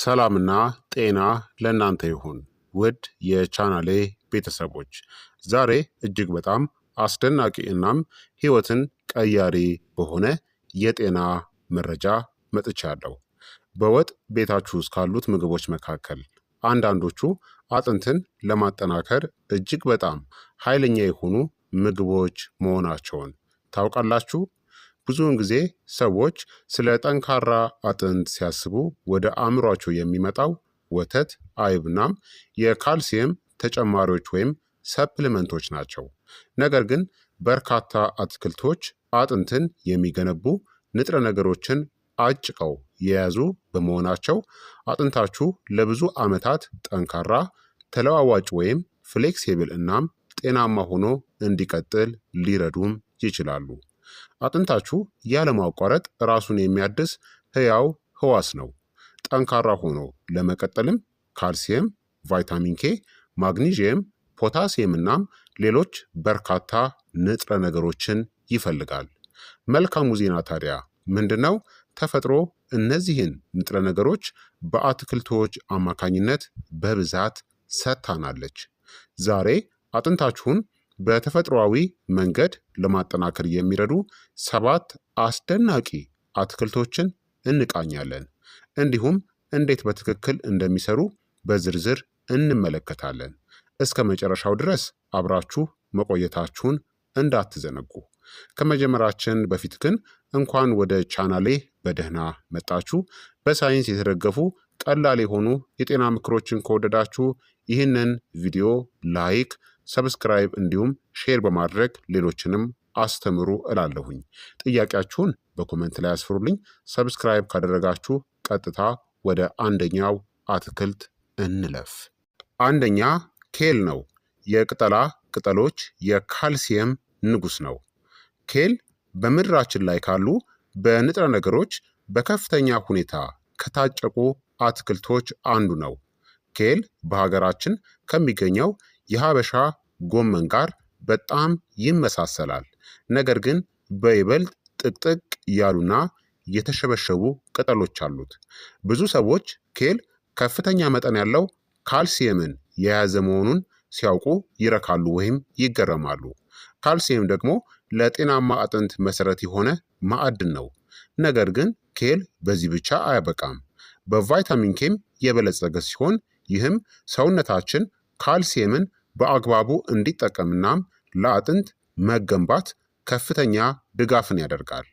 ሰላምና ጤና ለእናንተ ይሁን ውድ የቻናሌ ቤተሰቦች፣ ዛሬ እጅግ በጣም አስደናቂ እናም ህይወትን ቀያሪ በሆነ የጤና መረጃ መጥቻለሁ። በወጥ ቤታችሁ ውስጥ ካሉት ምግቦች መካከል አንዳንዶቹ አጥንትን ለማጠናከር እጅግ በጣም ኃይለኛ የሆኑ ምግቦች መሆናቸውን ታውቃላችሁ? ብዙውን ጊዜ ሰዎች ስለ ጠንካራ አጥንት ሲያስቡ ወደ አእምሯቸው የሚመጣው ወተት፣ አይብናም የካልሲየም ተጨማሪዎች ወይም ሰፕሊመንቶች ናቸው። ነገር ግን በርካታ አትክልቶች አጥንትን የሚገነቡ ንጥረ ነገሮችን አጭቀው የያዙ በመሆናቸው አጥንታችሁ ለብዙ ዓመታት ጠንካራ፣ ተለዋዋጭ ወይም ፍሌክሲብል እናም ጤናማ ሆኖ እንዲቀጥል ሊረዱም ይችላሉ። አጥንታችሁ ያለማቋረጥ ራሱን የሚያድስ ህያው ህዋስ ነው። ጠንካራ ሆኖ ለመቀጠልም ካልሲየም፣ ቫይታሚን ኬ፣ ማግኒዥየም፣ ፖታሲየም እናም ሌሎች በርካታ ንጥረ ነገሮችን ይፈልጋል። መልካሙ ዜና ታዲያ ምንድነው? ተፈጥሮ እነዚህን ንጥረ ነገሮች በአትክልቶች አማካኝነት በብዛት ሰጥታናለች። ዛሬ አጥንታችሁን በተፈጥሯዊ መንገድ ለማጠናከር የሚረዱ 7 አስደናቂ አትክልቶችን እንቃኛለን። እንዲሁም እንዴት በትክክል እንደሚሰሩ በዝርዝር እንመለከታለን። እስከ መጨረሻው ድረስ አብራችሁ መቆየታችሁን እንዳትዘነጉ። ከመጀመራችን በፊት ግን እንኳን ወደ ቻናሌ በደህና መጣችሁ። በሳይንስ የተደገፉ ቀላል የሆኑ የጤና ምክሮችን ከወደዳችሁ ይህንን ቪዲዮ ላይክ፣ ሰብስክራይብ እንዲሁም ሼር በማድረግ ሌሎችንም አስተምሩ እላለሁኝ። ጥያቄያችሁን በኮመንት ላይ አስፍሩልኝ። ሰብስክራይብ ካደረጋችሁ ቀጥታ ወደ አንደኛው አትክልት እንለፍ። አንደኛ ኬል ነው። የቅጠላ ቅጠሎች የካልሲየም ንጉስ ነው። ኬል በምድራችን ላይ ካሉ በንጥረ ነገሮች በከፍተኛ ሁኔታ ከታጨቁ አትክልቶች አንዱ ነው። ኬል በሀገራችን ከሚገኘው የሀበሻ ጎመን ጋር በጣም ይመሳሰላል። ነገር ግን በይበልጥ ጥቅጥቅ ያሉና የተሸበሸቡ ቅጠሎች አሉት። ብዙ ሰዎች ኬል ከፍተኛ መጠን ያለው ካልሲየምን የያዘ መሆኑን ሲያውቁ ይረካሉ ወይም ይገረማሉ። ካልሲየም ደግሞ ለጤናማ አጥንት መሰረት የሆነ ማዕድን ነው። ነገር ግን ኬል በዚህ ብቻ አያበቃም። በቫይታሚን ኬም የበለጸገ ሲሆን ይህም ሰውነታችን ካልሲየምን በአግባቡ እንዲጠቀምናም ለአጥንት መገንባት ከፍተኛ ድጋፍን ያደርጋል።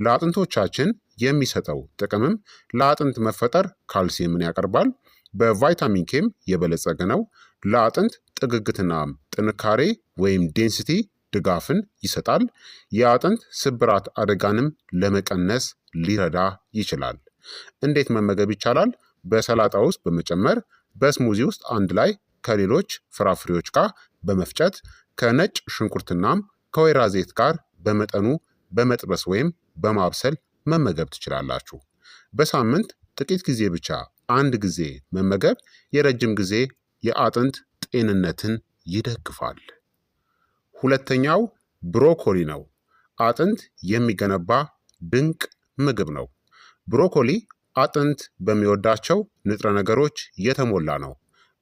ለአጥንቶቻችን የሚሰጠው ጥቅምም ለአጥንት መፈጠር ካልሲየምን ያቀርባል። በቫይታሚን ኬም የበለጸገ ነው። ለአጥንት ጥግግትናም ጥንካሬ ወይም ዴንሲቲ ድጋፍን ይሰጣል። የአጥንት ስብራት አደጋንም ለመቀነስ ሊረዳ ይችላል። እንዴት መመገብ ይቻላል? በሰላጣ ውስጥ በመጨመር በስሙዚ ውስጥ አንድ ላይ ከሌሎች ፍራፍሬዎች ጋር በመፍጨት ከነጭ ሽንኩርትናም ከወይራ ዘይት ጋር በመጠኑ በመጥበስ ወይም በማብሰል መመገብ ትችላላችሁ። በሳምንት ጥቂት ጊዜ ብቻ አንድ ጊዜ መመገብ የረጅም ጊዜ የአጥንት ጤንነትን ይደግፋል። ሁለተኛው ብሮኮሊ ነው። አጥንት የሚገነባ ድንቅ ምግብ ነው። ብሮኮሊ አጥንት በሚወዳቸው ንጥረ ነገሮች የተሞላ ነው።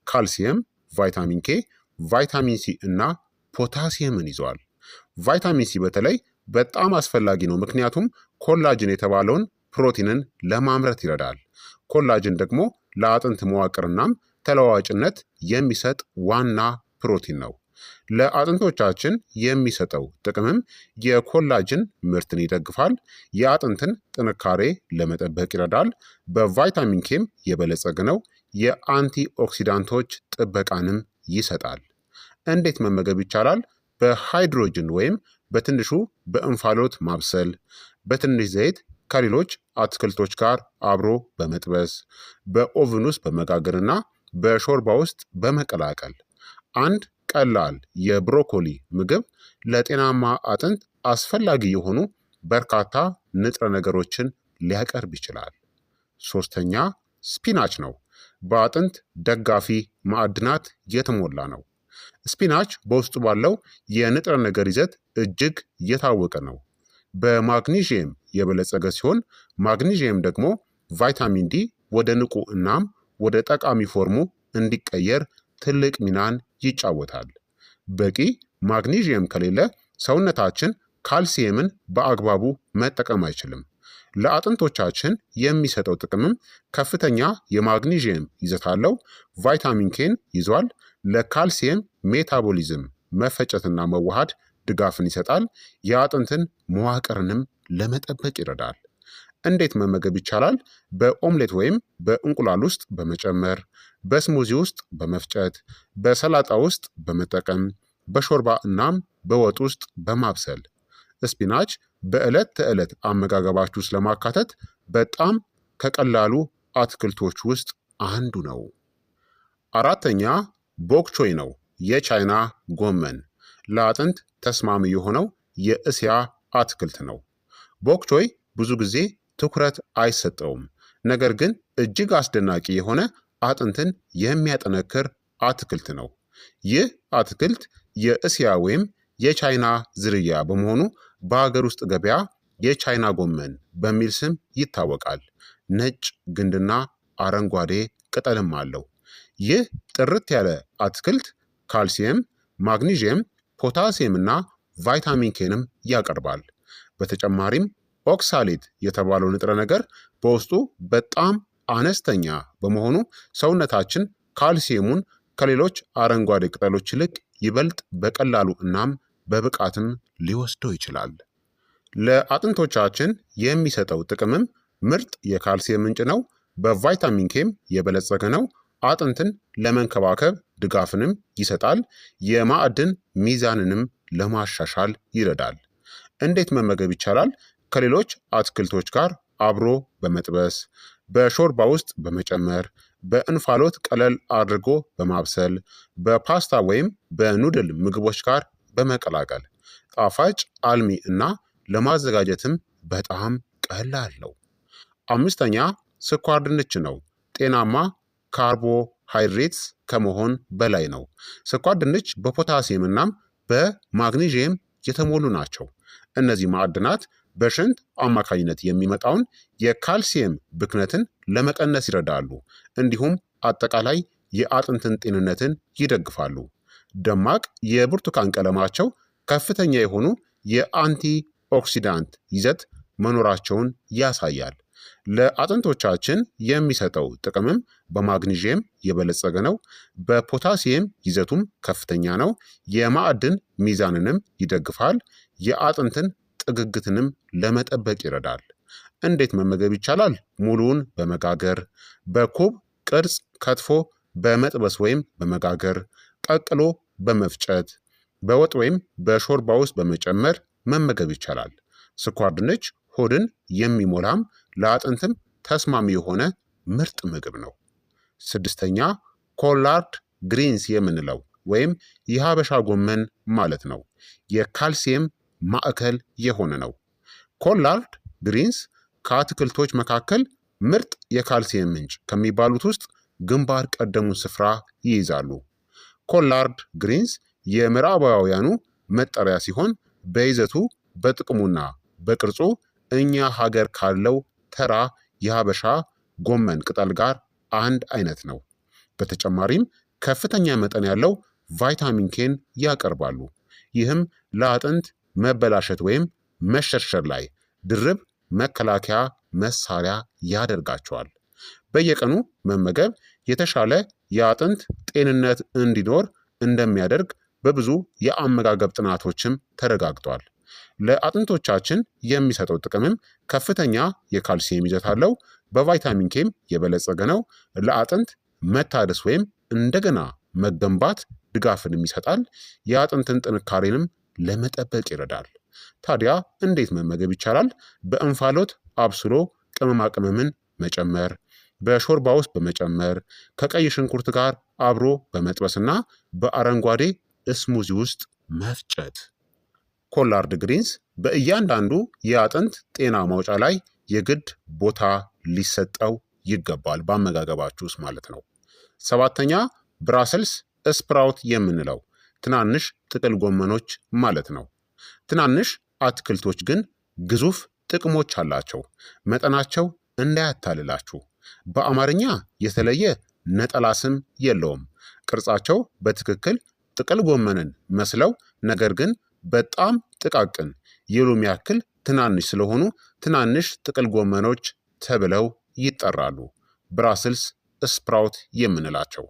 ካልሲየም፣ ቫይታሚን ኬ፣ ቫይታሚን ሲ እና ፖታሲየምን ይዘዋል። ቫይታሚን ሲ በተለይ በጣም አስፈላጊ ነው፣ ምክንያቱም ኮላጅን የተባለውን ፕሮቲንን ለማምረት ይረዳል። ኮላጅን ደግሞ ለአጥንት መዋቅርናም ተለዋዋጭነት የሚሰጥ ዋና ፕሮቲን ነው። ለአጥንቶቻችን የሚሰጠው ጥቅምም የኮላጅን ምርትን ይደግፋል። የአጥንትን ጥንካሬ ለመጠበቅ ይረዳል። በቫይታሚን ኬም የበለጸገ ነው። የአንቲ ኦክሲዳንቶች ጥበቃንም ይሰጣል። እንዴት መመገብ ይቻላል? በሃይድሮጅን ወይም በትንሹ በእንፋሎት ማብሰል፣ በትንሽ ዘይት ከሌሎች አትክልቶች ጋር አብሮ በመጥበስ፣ በኦቭን ውስጥ በመጋገርና በሾርባ ውስጥ በመቀላቀል አንድ ቀላል የብሮኮሊ ምግብ ለጤናማ አጥንት አስፈላጊ የሆኑ በርካታ ንጥረ ነገሮችን ሊያቀርብ ይችላል። ሶስተኛ ስፒናች ነው። በአጥንት ደጋፊ ማዕድናት የተሞላ ነው። ስፒናች በውስጡ ባለው የንጥረ ነገር ይዘት እጅግ የታወቀ ነው። በማግኒዥየም የበለጸገ ሲሆን ማግኒዥየም ደግሞ ቫይታሚን ዲ ወደ ንቁ እናም ወደ ጠቃሚ ፎርሙ እንዲቀየር ትልቅ ሚናን ይጫወታል። በቂ ማግኒዥየም ከሌለ ሰውነታችን ካልሲየምን በአግባቡ መጠቀም አይችልም። ለአጥንቶቻችን የሚሰጠው ጥቅምም ከፍተኛ የማግኒዥየም ይዘት አለው። ቫይታሚን ኬን ይዟል። ለካልሲየም ሜታቦሊዝም መፈጨትና መዋሃድ ድጋፍን ይሰጣል። የአጥንትን መዋቅርንም ለመጠበቅ ይረዳል። እንዴት መመገብ ይቻላል? በኦምሌት ወይም በእንቁላል ውስጥ በመጨመር፣ በስሙዚ ውስጥ በመፍጨት፣ በሰላጣ ውስጥ በመጠቀም፣ በሾርባ እናም በወጥ ውስጥ በማብሰል። ስፒናች በዕለት ተዕለት አመጋገባችሁ ውስጥ ለማካተት በጣም ከቀላሉ አትክልቶች ውስጥ አንዱ ነው። አራተኛ ቦክቾይ ነው፣ የቻይና ጎመን። ለአጥንት ተስማሚ የሆነው የእስያ አትክልት ነው። ቦክቾይ ብዙ ጊዜ ትኩረት አይሰጠውም፣ ነገር ግን እጅግ አስደናቂ የሆነ አጥንትን የሚያጠነክር አትክልት ነው። ይህ አትክልት የእስያ ወይም የቻይና ዝርያ በመሆኑ በሀገር ውስጥ ገበያ የቻይና ጎመን በሚል ስም ይታወቃል። ነጭ ግንድና አረንጓዴ ቅጠልም አለው። ይህ ጥርት ያለ አትክልት ካልሲየም፣ ማግኒዥየም፣ ፖታሲየም እና ቫይታሚን ኬንም ያቀርባል። በተጨማሪም ኦክሳሌት የተባለው ንጥረ ነገር በውስጡ በጣም አነስተኛ በመሆኑ ሰውነታችን ካልሲየሙን ከሌሎች አረንጓዴ ቅጠሎች ይልቅ ይበልጥ በቀላሉ እናም በብቃትም ሊወስደው ይችላል። ለአጥንቶቻችን የሚሰጠው ጥቅምም ምርጥ የካልሲየም ምንጭ ነው። በቫይታሚን ኬም የበለጸገ ነው። አጥንትን ለመንከባከብ ድጋፍንም ይሰጣል። የማዕድን ሚዛንንም ለማሻሻል ይረዳል። እንዴት መመገብ ይቻላል? ከሌሎች አትክልቶች ጋር አብሮ በመጥበስ፣ በሾርባ ውስጥ በመጨመር፣ በእንፋሎት ቀለል አድርጎ በማብሰል፣ በፓስታ ወይም በኑድል ምግቦች ጋር በመቀላቀል። ጣፋጭ፣ አልሚ እና ለማዘጋጀትም በጣም ቀላል ነው። አምስተኛ ስኳር ድንች ነው። ጤናማ ካርቦሃይድሬትስ ከመሆን በላይ ነው። ስኳር ድንች በፖታሲየም እናም በማግኒዥየም የተሞሉ ናቸው። እነዚህ ማዕድናት በሽንት አማካኝነት የሚመጣውን የካልሲየም ብክነትን ለመቀነስ ይረዳሉ። እንዲሁም አጠቃላይ የአጥንትን ጤንነትን ይደግፋሉ። ደማቅ የብርቱካን ቀለማቸው ከፍተኛ የሆኑ የአንቲ ኦክሲዳንት ይዘት መኖራቸውን ያሳያል። ለአጥንቶቻችን የሚሰጠው ጥቅምም በማግኒዥየም የበለጸገ ነው። በፖታሲየም ይዘቱም ከፍተኛ ነው። የማዕድን ሚዛንንም ይደግፋል። የአጥንትን ጥግግትንም ለመጠበቅ ይረዳል። እንዴት መመገብ ይቻላል? ሙሉውን በመጋገር፣ በኩብ ቅርጽ ከትፎ በመጥበስ ወይም በመጋገር፣ ቀቅሎ በመፍጨት፣ በወጥ ወይም በሾርባ ውስጥ በመጨመር መመገብ ይቻላል። ስኳር ድንች ሆድን የሚሞላም ለአጥንትም ተስማሚ የሆነ ምርጥ ምግብ ነው። ስድስተኛ ኮላርድ ግሪንስ የምንለው ወይም የሀበሻ ጎመን ማለት ነው። የካልሲየም ማዕከል የሆነ ነው። ኮላርድ ግሪንስ ከአትክልቶች መካከል ምርጥ የካልሲየም ምንጭ ከሚባሉት ውስጥ ግንባር ቀደሙን ስፍራ ይይዛሉ። ኮላርድ ግሪንስ የምዕራባውያኑ መጠሪያ ሲሆን በይዘቱ በጥቅሙና በቅርጹ እኛ ሀገር ካለው ተራ የሀበሻ ጎመን ቅጠል ጋር አንድ አይነት ነው። በተጨማሪም ከፍተኛ መጠን ያለው ቫይታሚን ኬን ያቀርባሉ። ይህም ለአጥንት መበላሸት ወይም መሸርሸር ላይ ድርብ መከላከያ መሳሪያ ያደርጋቸዋል። በየቀኑ መመገብ የተሻለ የአጥንት ጤንነት እንዲኖር እንደሚያደርግ በብዙ የአመጋገብ ጥናቶችም ተረጋግጧል። ለአጥንቶቻችን የሚሰጠው ጥቅምም ከፍተኛ የካልሲየም ይዘት አለው። በቫይታሚን ኬም የበለጸገ ነው። ለአጥንት መታደስ ወይም እንደገና መገንባት ድጋፍንም ይሰጣል። የአጥንትን ጥንካሬንም ለመጠበቅ ይረዳል። ታዲያ እንዴት መመገብ ይቻላል? በእንፋሎት አብስሎ ቅመማ ቅመምን መጨመር፣ በሾርባ ውስጥ በመጨመር፣ ከቀይ ሽንኩርት ጋር አብሮ በመጥበስና በአረንጓዴ እስሙዚ ውስጥ መፍጨት። ኮላርድ ግሪንስ በእያንዳንዱ የአጥንት ጤና ማውጫ ላይ የግድ ቦታ ሊሰጠው ይገባል፣ በአመጋገባችሁ ውስጥ ማለት ነው። ሰባተኛ ብራሰልስ ስፕራውት የምንለው ትናንሽ ጥቅል ጎመኖች ማለት ነው። ትናንሽ አትክልቶች ግን ግዙፍ ጥቅሞች አላቸው። መጠናቸው እንዳያታልላችሁ። በአማርኛ የተለየ ነጠላ ስም የለውም። ቅርጻቸው በትክክል ጥቅል ጎመንን መስለው ነገር ግን በጣም ጥቃቅን የሎሚ ያክል ትናንሽ ስለሆኑ ትናንሽ ጥቅል ጎመኖች ተብለው ይጠራሉ። ብራስልስ ስፕራውት የምንላቸው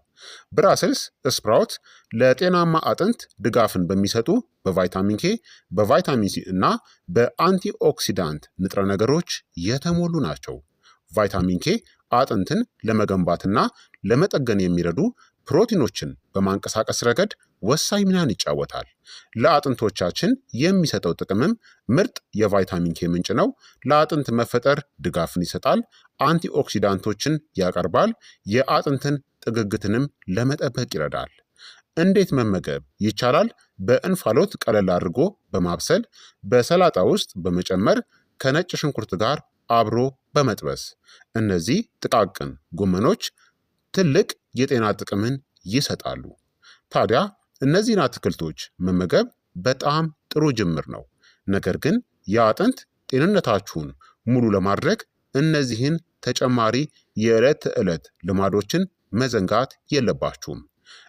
ብራስልስ ስፕራውት ለጤናማ አጥንት ድጋፍን በሚሰጡ በቫይታሚን ኬ፣ በቫይታሚን ሲ እና በአንቲኦክሲዳንት ንጥረ ነገሮች የተሞሉ ናቸው። ቫይታሚን ኬ አጥንትን ለመገንባትና ለመጠገን የሚረዱ ፕሮቲኖችን በማንቀሳቀስ ረገድ ወሳኝ ሚናን ይጫወታል። ለአጥንቶቻችን የሚሰጠው ጥቅምም ምርጥ የቫይታሚን ኬ ምንጭ ነው። ለአጥንት መፈጠር ድጋፍን ይሰጣል። አንቲኦክሲዳንቶችን ያቀርባል። የአጥንትን ጥግግትንም ለመጠበቅ ይረዳል። እንዴት መመገብ ይቻላል? በእንፋሎት ቀለል አድርጎ በማብሰል በሰላጣ ውስጥ በመጨመር ከነጭ ሽንኩርት ጋር አብሮ በመጥበስ። እነዚህ ጥቃቅን ጎመኖች ትልቅ የጤና ጥቅምን ይሰጣሉ። ታዲያ እነዚህን አትክልቶች መመገብ በጣም ጥሩ ጅምር ነው። ነገር ግን የአጥንት ጤንነታችሁን ሙሉ ለማድረግ እነዚህን ተጨማሪ የዕለት ተዕለት ልማዶችን መዘንጋት የለባችሁም።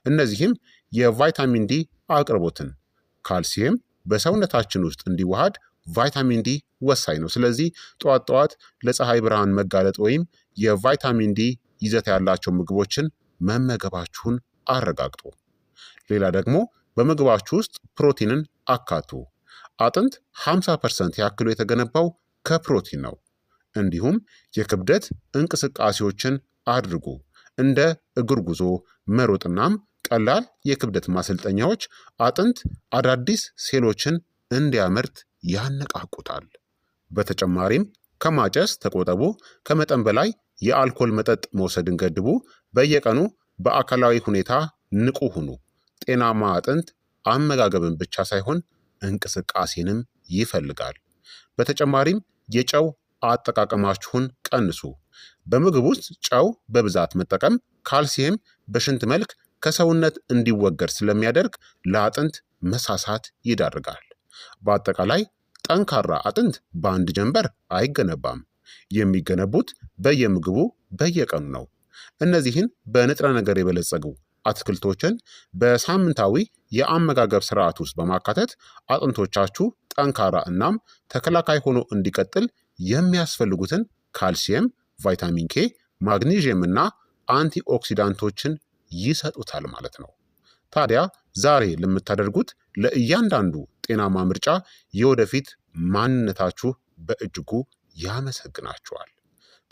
እነዚህም የቫይታሚን ዲ አቅርቦትን፣ ካልሲየም በሰውነታችን ውስጥ እንዲዋሃድ ቫይታሚን ዲ ወሳኝ ነው። ስለዚህ ጠዋት ጠዋት ለፀሐይ ብርሃን መጋለጥ ወይም የቫይታሚን ዲ ይዘት ያላቸው ምግቦችን መመገባችሁን አረጋግጡ። ሌላ ደግሞ በምግባችሁ ውስጥ ፕሮቲንን አካቱ። አጥንት 50% ያክሉ የተገነባው ከፕሮቲን ነው። እንዲሁም የክብደት እንቅስቃሴዎችን አድርጉ። እንደ እግር ጉዞ፣ መሮጥናም ቀላል የክብደት ማሰልጠኛዎች አጥንት አዳዲስ ሴሎችን እንዲያመርት ያነቃቁታል። በተጨማሪም ከማጨስ ተቆጠቡ። ከመጠን በላይ የአልኮል መጠጥ መውሰድን ገድቡ። በየቀኑ በአካላዊ ሁኔታ ንቁ ሁኑ። ጤናማ አጥንት አመጋገብን ብቻ ሳይሆን እንቅስቃሴንም ይፈልጋል። በተጨማሪም የጨው አጠቃቀማችሁን ቀንሱ። በምግብ ውስጥ ጨው በብዛት መጠቀም ካልሲየም በሽንት መልክ ከሰውነት እንዲወገድ ስለሚያደርግ ለአጥንት መሳሳት ይዳርጋል። በአጠቃላይ ጠንካራ አጥንት በአንድ ጀንበር አይገነባም። የሚገነቡት በየምግቡ በየቀኑ ነው። እነዚህን በንጥረ ነገር የበለጸጉ አትክልቶችን በሳምንታዊ የአመጋገብ ስርዓት ውስጥ በማካተት አጥንቶቻችሁ ጠንካራ እናም ተከላካይ ሆኖ እንዲቀጥል የሚያስፈልጉትን ካልሲየም፣ ቫይታሚን ኬ፣ ማግኒዥየም እና አንቲኦክሲዳንቶችን ይሰጡታል ማለት ነው። ታዲያ ዛሬ ለምታደርጉት ለእያንዳንዱ ጤናማ ምርጫ የወደፊት ማንነታችሁ በእጅጉ ያመሰግናችኋል።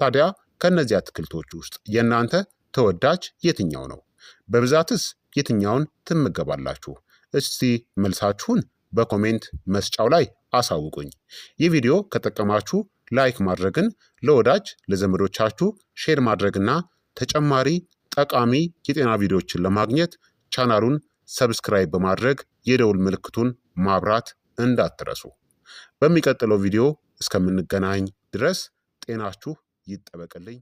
ታዲያ ከእነዚህ አትክልቶች ውስጥ የእናንተ ተወዳጅ የትኛው ነው? በብዛትስ የትኛውን ትመገባላችሁ? እስቲ መልሳችሁን በኮሜንት መስጫው ላይ አሳውቁኝ። ይህ ቪዲዮ ከጠቀማችሁ ላይክ ማድረግን፣ ለወዳጅ ለዘመዶቻችሁ ሼር ማድረግና ተጨማሪ ጠቃሚ የጤና ቪዲዮዎችን ለማግኘት ቻናሉን ሰብስክራይብ በማድረግ የደውል ምልክቱን ማብራት እንዳትረሱ። በሚቀጥለው ቪዲዮ እስከምንገናኝ ድረስ ጤናችሁ ይጠበቅልኝ።